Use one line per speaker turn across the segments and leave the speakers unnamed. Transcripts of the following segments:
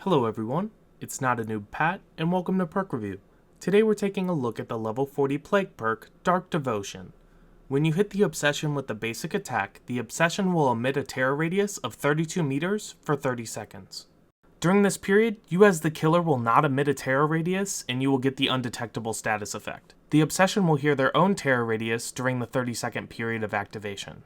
Hello everyone, it's NotaNoobPat, and welcome to Perk Review. Today we're taking a look at the level 40 Plague Perk, Dark Devotion. When you hit the Obsession with the basic attack, the Obsession will emit a terror radius of 32 meters for 30 seconds. During this period, you as the killer will not emit a terror radius, and you will get the undetectable status effect. The Obsession will hear their own terror radius during the 30-second period of activation.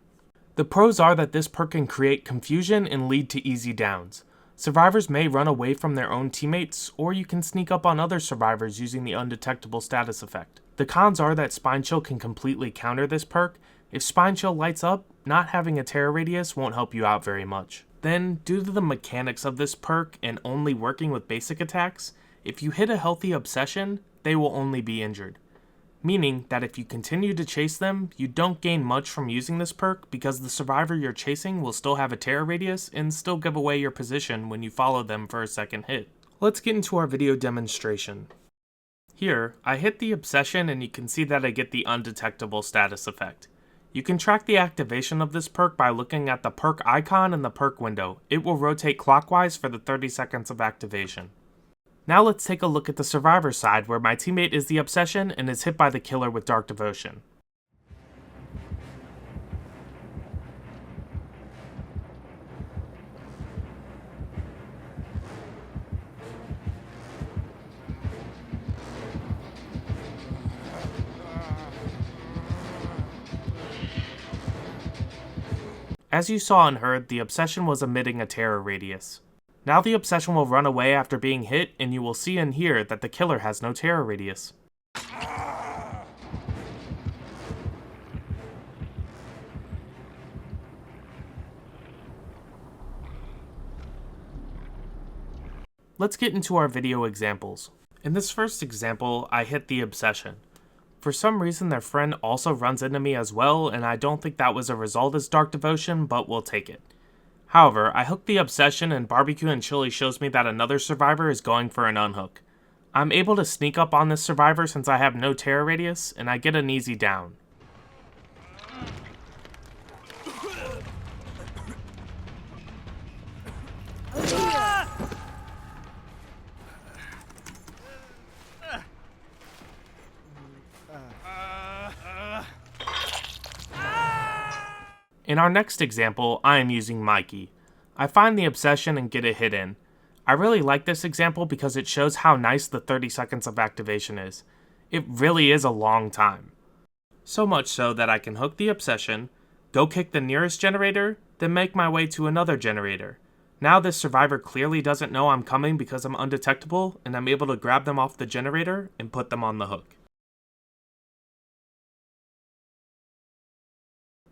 The pros are that this perk can create confusion and lead to easy downs. Survivors may run away from their own teammates, or you can sneak up on other survivors using the undetectable status effect. The cons are that Spine Chill can completely counter this perk. If Spine Chill lights up, not having a terror radius won't help you out very much. Then, due to the mechanics of this perk and only working with basic attacks, if you hit a healthy Obsession, they will only be injured. Meaning that if you continue to chase them, you don't gain much from using this perk because the survivor you're chasing will still have a terror radius and still give away your position when you follow them for a second hit. Let's get into our video demonstration. Here, I hit the Obsession and you can see that I get the undetectable status effect. You can track the activation of this perk by looking at the perk icon in the perk window. It will rotate clockwise for the 30 seconds of activation. Now let's take a look at the survivor side where my teammate is the Obsession and is hit by the killer with Dark Devotion. As you saw and heard, the Obsession was emitting a terror radius. Now the Obsession will run away after being hit, and you will see and hear that the killer has no terror radius. Let's get into our video examples. In this first example, I hit the Obsession. For some reason their friend also runs into me as well, and I don't think that was a result as Dark Devotion, but we'll take it. However, I hook the Obsession and Barbecue and Chili shows me that another survivor is going for an unhook. I'm able to sneak up on this survivor since I have no terror radius, and I get an easy down. In our next example, I am using Mikey. I find the Obsession and get a hit in. I really like this example because it shows how nice the 30 seconds of activation is. It really is a long time. So much so that I can hook the Obsession, go kick the nearest generator, then make my way to another generator. Now this survivor clearly doesn't know I'm coming because I'm undetectable, and I'm able to grab them off the generator and put them on the hook.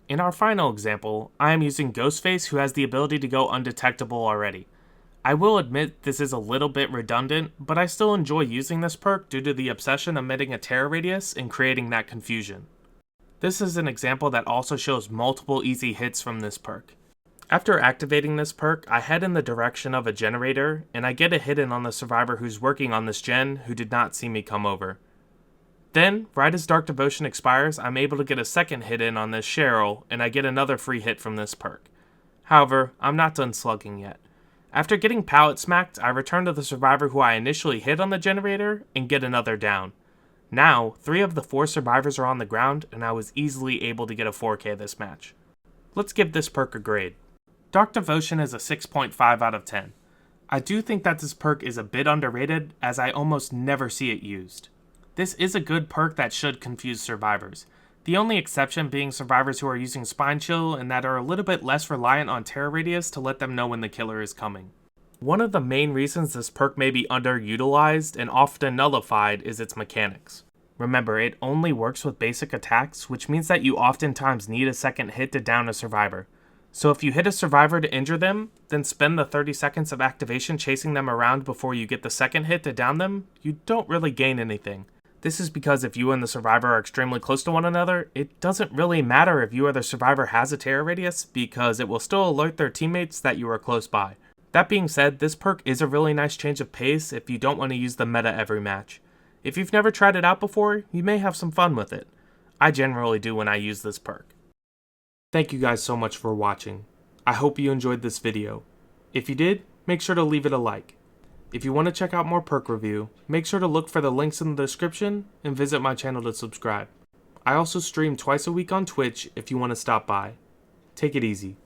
In our final example, I am using Ghostface, who has the ability to go undetectable already. I will admit this is a little bit redundant, but I still enjoy using this perk due to the Obsession emitting a terror radius and creating that confusion. This is an example that also shows multiple easy hits from this perk. After activating this perk, I head in the direction of a generator, and I get a hit in on the survivor who's working on this gen who did not see me come over. Then, right as Dark Devotion expires, I'm able to get a second hit in on this Cheryl, and I get another free hit from this perk. However, I'm not done slugging yet. After getting pallet smacked, I return to the survivor who I initially hit on the generator, and get another down. Now, 3 of the 4 survivors are on the ground, and I was easily able to get a 4K this match. Let's give this perk a grade. Dark Devotion is a 6.5 out of 10. I do think that this perk is a bit underrated, as I almost never see it used. This is a good perk that should confuse survivors. The only exception being survivors who are using Spine Chill and that are a little bit less reliant on terror radius to let them know when the killer is coming. One of the main reasons this perk may be underutilized and often nullified is its mechanics. Remember, it only works with basic attacks, which means that you oftentimes need a second hit to down a survivor. So if you hit a survivor to injure them, then spend the 30 seconds of activation chasing them around before you get the second hit to down them, you don't really gain anything. This is because if you and the survivor are extremely close to one another, it doesn't really matter if you or the survivor has a terror radius, because it will still alert their teammates that you are close by. That being said, this perk is a really nice change of pace if you don't want to use the meta every match. If you've never tried it out before, you may have some fun with it. I generally do when I use this perk. Thank you guys so much for watching. I hope you enjoyed this video. If you did, make sure to leave it a like. If you want to check out more perk review, make sure to look for the links in the description and visit my channel to subscribe. I also stream twice a week on Twitch if you want to stop by. Take it easy.